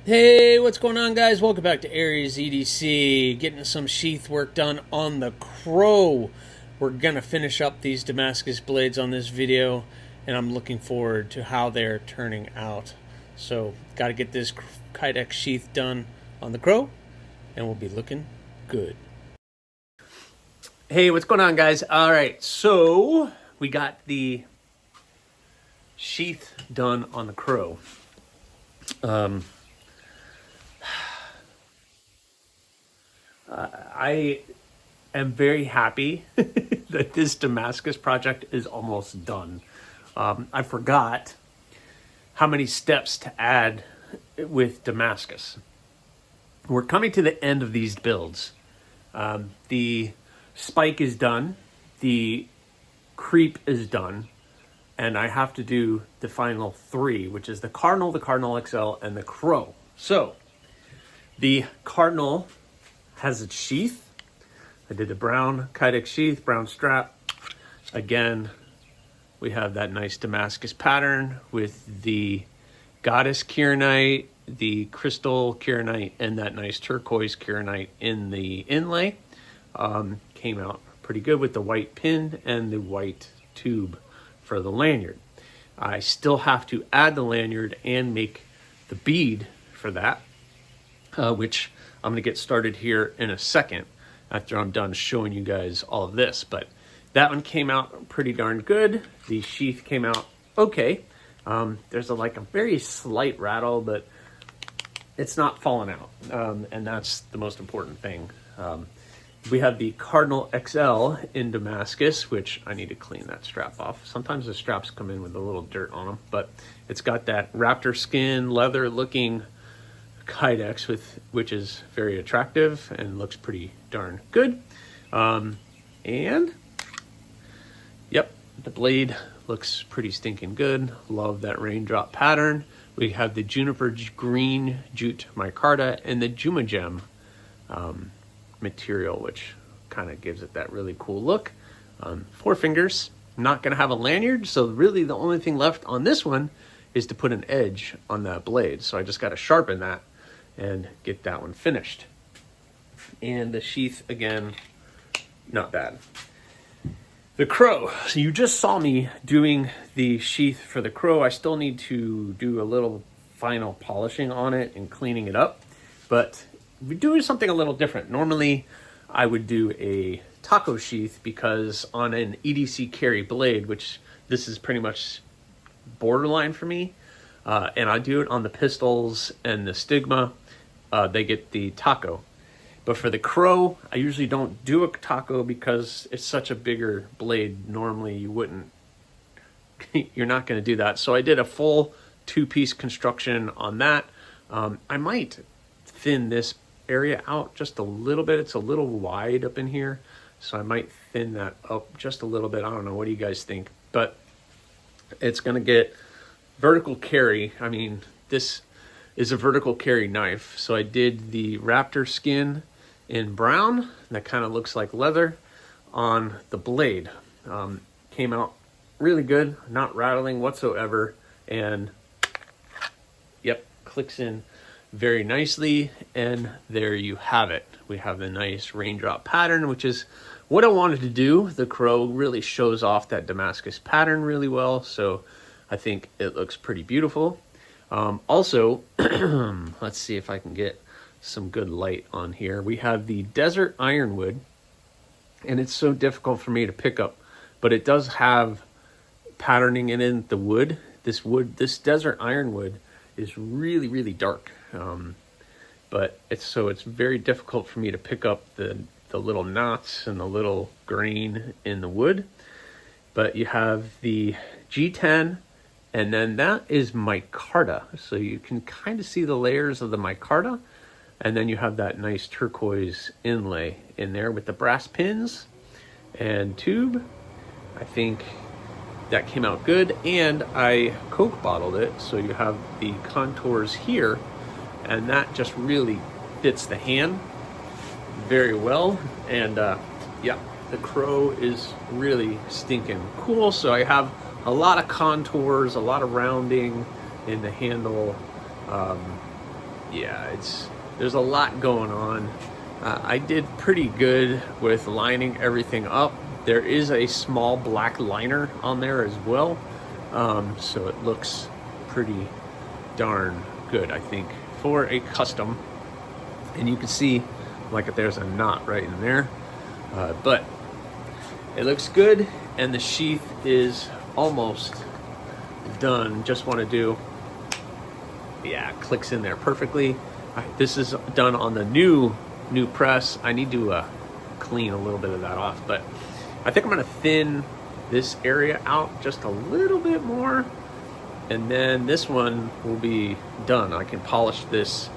Hey, what's going on, guys? Welcome back to AriesEDC. Getting some sheath work done on the Crow. We're gonna finish up these Damascus blades on this video, and I'm looking forward to how they're turning out. So, got to get this Kydex sheath done on the Crow, and we'll be looking good. Hey, what's going on, guys? All right, so we got the sheath done on the Crow. I am very happy that this Damascus project is almost done. I forgot how many steps to add with Damascus. We're coming to the end of these builds. The spike is done, the creep is done, and I have to do the final three, which is the Cardinal XL, and the Crow. So, the Cardinal has its sheath. I did the brown Kydex sheath, brown strap. Again, we have that nice Damascus pattern with the goddess kieranite, the crystal kieranite, and that nice turquoise kieranite in the inlay. Came out pretty good with the white pin and the white tube for the lanyard. I still have to add the lanyard and make the bead for that, which I'm gonna get started here in a second after I'm done showing you guys all of this. But that one came out pretty darn good. The sheath came out okay. There's a very slight rattle, but it's not falling out, and that's the most important thing. We have the Cardinal XL in Damascus, which I need to clean that strap off. Sometimes the straps come in with a little dirt on them, but it's got that raptor skin, leather looking Kydex, which is very attractive and looks pretty darn good. And yep, the blade looks pretty stinking good. Love that raindrop pattern. We have the juniper green jute micarta and the Juma Gem material, which kind of gives it that really cool look. 4 fingers. I'm not going to have a lanyard, so really the only thing left on this one is to put an edge on that blade. So I just got to sharpen that and get that one finished. And the sheath, again, not bad. The Crow. So you just saw me doing the sheath for the Crow. I still need to do a little final polishing on it and cleaning it up, but we're doing something a little different. Normally, I would do a taco sheath because on an EDC carry blade, which this is pretty much borderline for me, and I do it on the pistols and the stigma, they get the taco. But for the Crow, I usually don't do a taco because it's such a bigger blade. Normally you wouldn't, you're not going to do that. So I did a full 2-piece construction on that. I might thin this area out just a little bit. It's a little wide up in here, so I might thin that up just a little bit. I don't know, what do you guys think? But it's going to get vertical carry. I mean, this is a vertical carry knife. So I did the raptor skin in brown that kind of looks like leather on the blade. Came out really good, not rattling whatsoever, and yep, clicks in very nicely. And there you have it. We have the nice raindrop pattern, which is what I wanted to do. The Crow really shows off that Damascus pattern really well, so I think it looks pretty beautiful. Also, let's see if I can get some good light on here. We have the desert ironwood, and it's so difficult for me to pick up, but it does have patterning in the wood. This desert ironwood is really, really dark. But it's very difficult for me to pick up the little knots and the little grain in the wood. But you have the G10, and then that is micarta. So you can kind of see the layers of the micarta. And then you have that nice turquoise inlay in there with the brass pins and tube. I think that came out good. And I Coke bottled it, so you have the contours here. And that just really fits the hand very well. And yeah, the Crow is really stinking cool. So I have a lot of contours, a lot of rounding in the handle. yeah, there's a lot going on. I did pretty good with lining everything up. There is a small black liner on there as well, so it looks pretty darn good, I think, for a custom. And you can see like there's a knot right in there, but it looks good, and the sheath is almost done. Just want to do, yeah, clicks in there perfectly. This is done on the new press. I need to clean a little bit of that off, but I think I'm going to thin this area out just a little bit more, and then this one will be done. I can polish this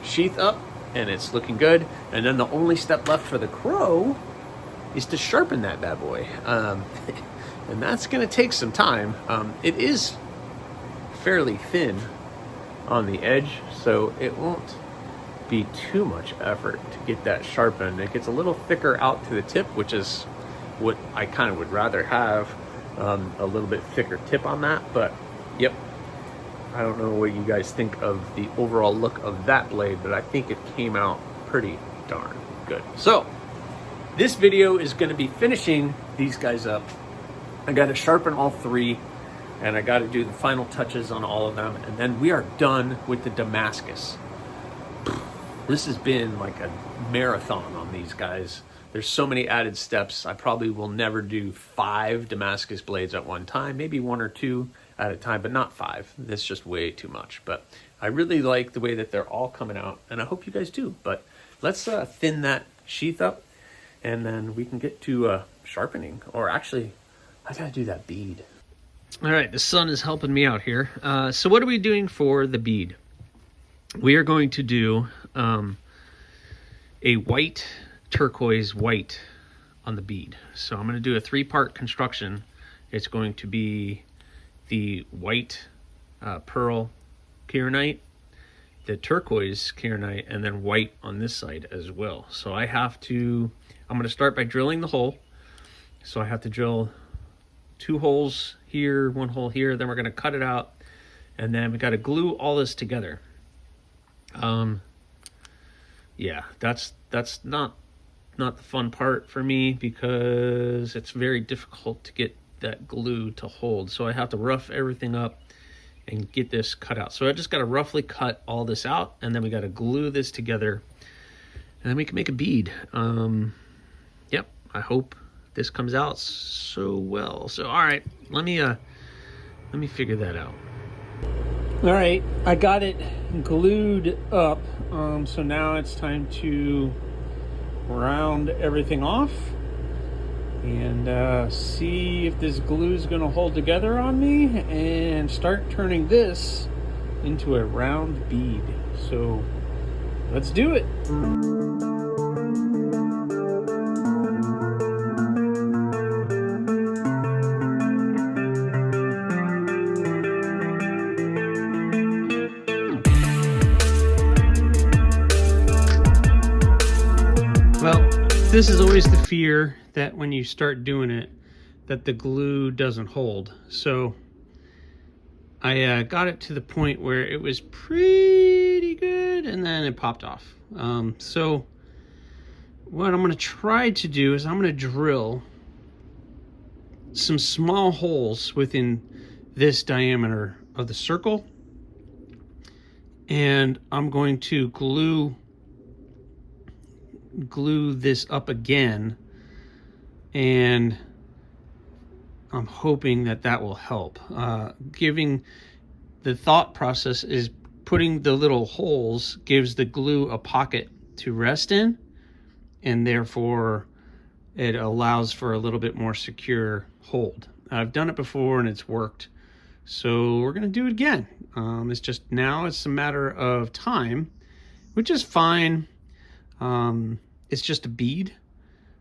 sheath up, and it's looking good. And then the only step left for the crow is to sharpen that bad boy, and that's going to take some time. It is fairly thin on the edge, so it won't be too much effort to get that sharpened. It gets a little thicker out to the tip, which is what I kind of would rather have, a little bit thicker tip on that. But yep, I don't know what you guys think of the overall look of that blade, but I think it came out pretty darn good. So this video is going to be finishing these guys up. I got to sharpen all three, and I got to do the final touches on all of them, and then we are done with the Damascus. This has been like a marathon on these guys. There's so many added steps. I probably will never do 5 Damascus blades at one time, maybe 1 or 2 at a time, but not 5. That's just way too much. But I really like the way that they're all coming out, and I hope you guys do. But let's thin that sheath up, and then we can get to sharpening. Or actually, I gotta do that bead. All right, the sun is helping me out here. So what are we doing for the bead? We are going to do a white, turquoise white on the bead. So I'm going to do a 3-part construction. It's going to be the white pearl kieranite, the turquoise kieranite, and then white on this side as well. So I'm going to start by drilling the hole. So I have to drill 2 holes here, 1 hole here, then we're going to cut it out, and then we got to glue all this together. Yeah, that's not the fun part for me, because it's very difficult to get that glue to hold. So I have to rough everything up and get this cut out. So I just got to roughly cut all this out, and then we got to glue this together, and then we can make a bead. Yep, I hope this comes out so well. So all right, let me figure that out. All right, I got it glued up, so now it's time to round everything off and see if this glue is going to hold together on me, and start turning this into a round bead. So let's do it. Well, this is always the fear that when you start doing it, that the glue doesn't hold. So I got it to the point where it was pretty good, and then it popped off. So what I'm going to try to do is I'm going to drill some small holes within this diameter of the circle, and I'm going to glue this up again, and I'm hoping that will help. Giving the thought process is putting the little holes gives the glue a pocket to rest in, and therefore it allows for a little bit more secure hold. I've done it before and it's worked, so we're gonna do it again. It's just now it's a matter of time, which is fine. It's just a bead.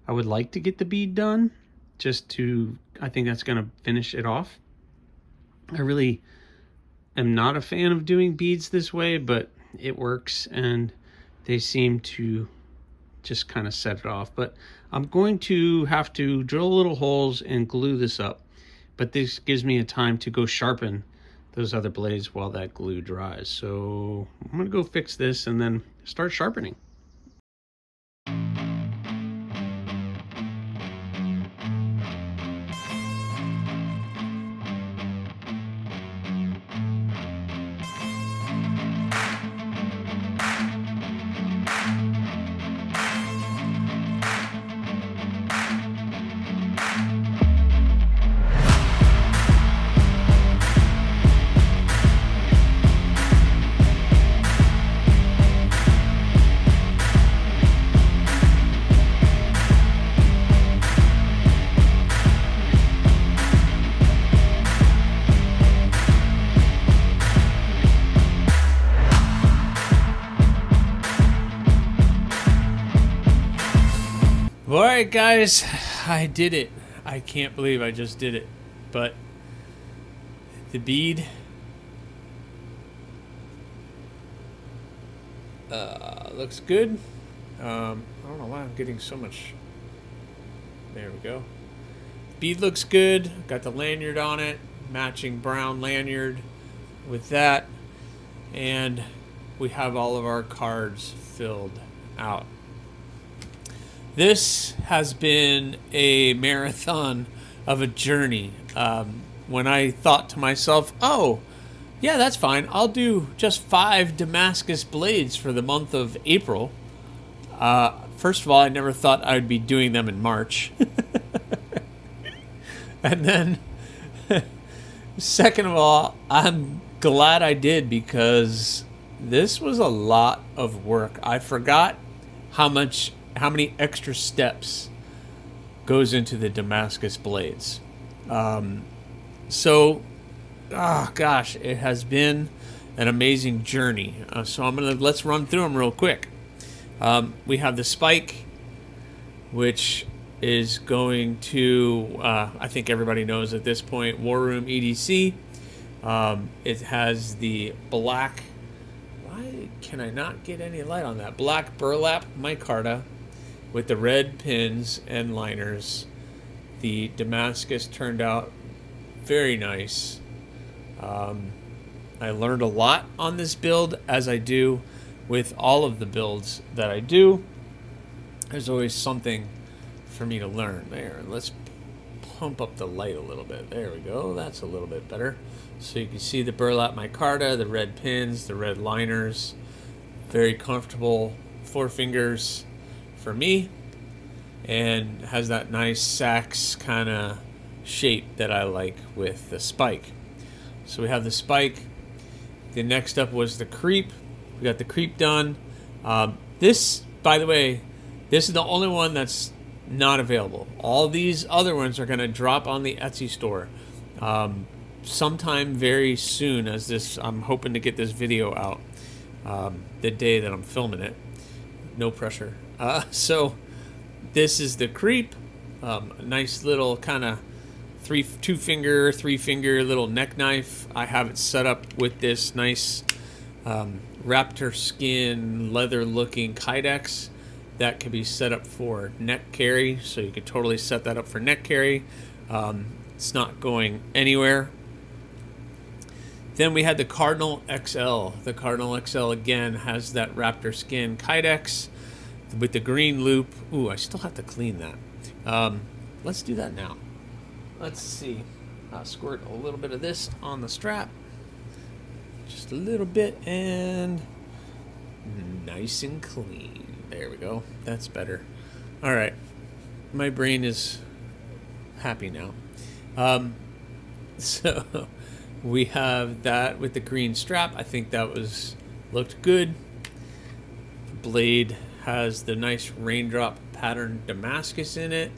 I would like to get the bead done I think that's going to finish it off. I really am not a fan of doing beads this way, but it works, and they seem to just kind of set it off. But I'm going to have to drill little holes and glue this up, but this gives me a time to go sharpen those other blades while that glue dries. So I'm gonna go fix this and then start sharpening. All right, guys, I did it. I can't believe I just did it. But the bead looks good. I don't know why I'm getting so much. There we go. Bead looks good. Got the lanyard on it, matching brown lanyard with that. And we have all of our cards filled out. This has been a marathon of a journey. When I thought to myself, oh, yeah, that's fine. I'll do just 5 Damascus blades for the month of April. First of all, I never thought I would be doing them in March. And then, second of all, I'm glad I did, because this was a lot of work. I forgot how many extra steps goes into the Damascus blades. Gosh, it has been an amazing journey. So let's run through them real quick. We have the spike, which is going to, I think everybody knows at this point, War Room EDC. It has the black, why can I not get any light on that? Black burlap micarta with the red pins and liners. The Damascus turned out very nice. I learned a lot on this build, as I do with all of the builds that I do. There's always something for me to learn. There, let's pump up the light a little bit. There we go, that's a little bit better. So you can see the burlap micarta, the red pins, the red liners. Very comfortable 4 fingers for me, and has that nice sax kind of shape that I like with the spike. So we have the spike. The next up was the creep. We got the creep done. This, by the way, this is the only one that's not available. All these other ones are going to drop on the Etsy store sometime very soon, as this, I'm hoping to get this video out the day that I'm filming it. No pressure. So this is the creep. A nice little kind of 2-finger, 3-finger little neck knife. I have it set up with this nice raptor skin leather looking kydex that can be set up for neck carry. So you could totally set that up for neck carry. It's not going anywhere. Then we had the Cardinal XL. The Cardinal XL again has that raptor skin kydex with the green loop. Ooh, I still have to clean that. Let's do that now. Let's see. I'll squirt a little bit of this on the strap. Just a little bit, and nice and clean. There we go. That's better. All right. My brain is happy now. So we have that with the green strap. I think that looked good. The blade has the nice raindrop pattern Damascus in it.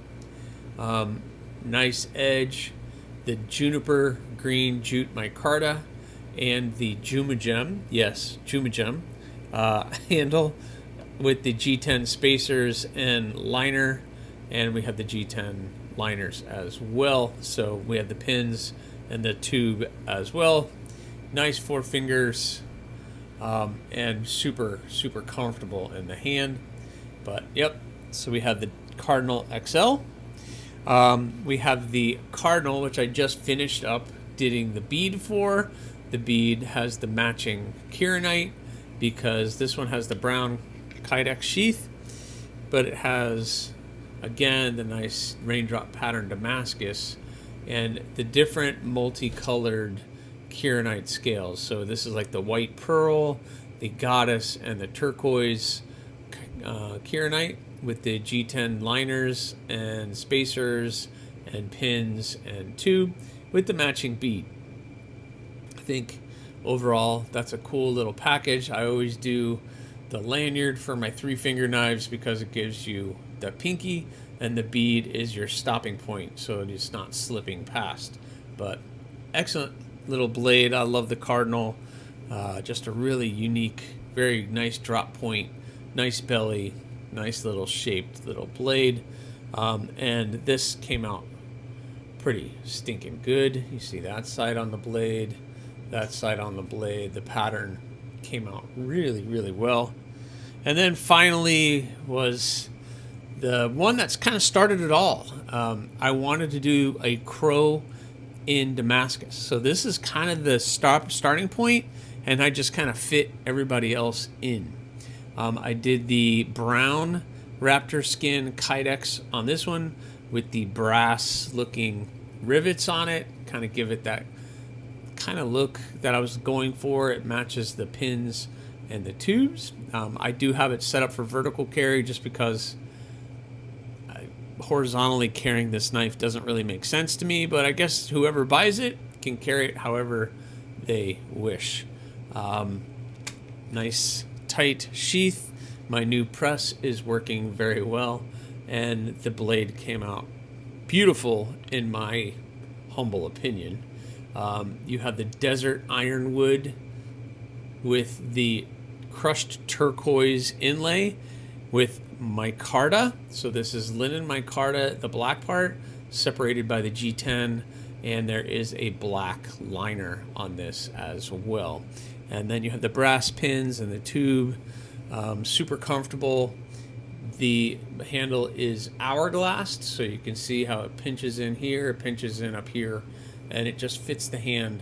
Nice edge. The juniper green jute micarta and the Jumagem, yes, Jumagem handle with the G10 spacers and liner, and we have the G10 liners as well. So we have the pins and the tube as well. Nice 4 fingers, and super comfortable in the hand. But yep, so we have the Cardinal XL. We have the Cardinal, which I just finished up getting the bead for. the bead has the matching kieranite, because this one has the brown kydex sheath, but it has, again, the nice raindrop pattern Damascus and the different multicolored kieranite scales. So this is like the white pearl, the goddess, and the turquoise kieranite with the G10 liners and spacers and pins and tube with the matching bead. I think overall that's a cool little package. I always do the lanyard for my 3-finger knives because it gives you the pinky, and the bead is your stopping point so it's not slipping past. But excellent little blade. I love the cardinal. Just a really unique, very nice drop point, nice belly, nice little shaped little blade. And this came out pretty stinking good. You see that side on the blade, that side on the blade. The pattern came out really, really well. And then finally was the one that's kind of started it all. I wanted to do a crow in Damascus. So this is kind of the starting point, and I just kind of fit everybody else in. I did the brown raptor skin kydex on this one with the brass looking rivets on it, kind of give it that kind of look that I was going for. It matches the pins and the tubes. I do have it set up for vertical carry just because horizontally carrying this knife doesn't really make sense to me, but I guess whoever buys it can carry it however they wish. Nice tight sheath. My new press is working very well, and the blade came out beautiful in my humble opinion. You have the desert ironwood with the crushed turquoise inlay with micarta. So this is linen micarta, the black part, separated by the G10, and there is a black liner on this as well. And then you have the brass pins and the tube. Super comfortable. The handle is hourglassed, so you can see how it pinches in here, it pinches in up here, and it just fits the hand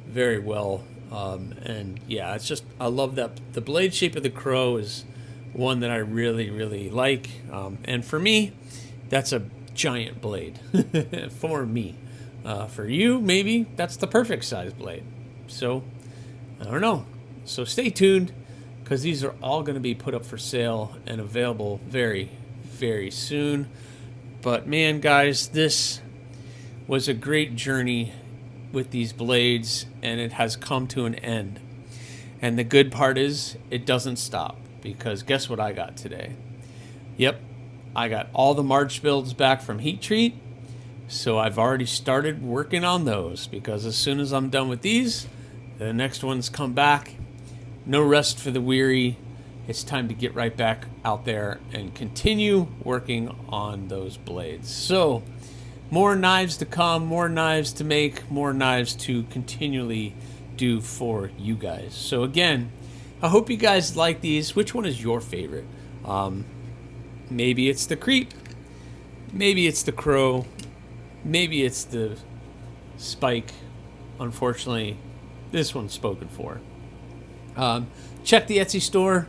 very well. And yeah, it's just, I love that the blade shape of the crow is one that I really, really like. And for me, that's a giant blade for me. For you, maybe that's the perfect size blade. So I don't know. So stay tuned, because these are all going to be put up for sale and available very, very soon. But man, guys, this was a great journey with these blades, and it has come to an end. And the good part is it doesn't stop, because guess what I got today? Yep, I got all the March builds back from Heat Treat, so I've already started working on those, because as soon as I'm done with these, the next ones come back. No rest for the weary. It's time to get right back out there and continue working on those blades. So more knives to come, more knives to make, more knives to continually do for you guys. So again, I hope you guys like these. Which one is your favorite? Maybe it's the creep, maybe it's the crow, maybe it's the spike. Unfortunately, this one's spoken for. Check the Etsy store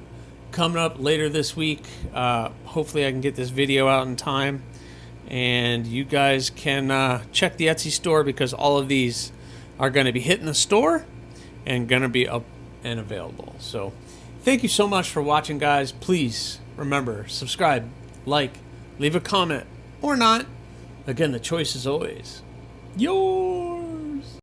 coming up later this week. Hopefully I can get this video out in time, and you guys can check the Etsy store, because all of these are going to be hitting the store and going to be up and available. So thank you so much for watching, guys. Please remember, subscribe, like, leave a comment, or not. Again, the choice is always yours.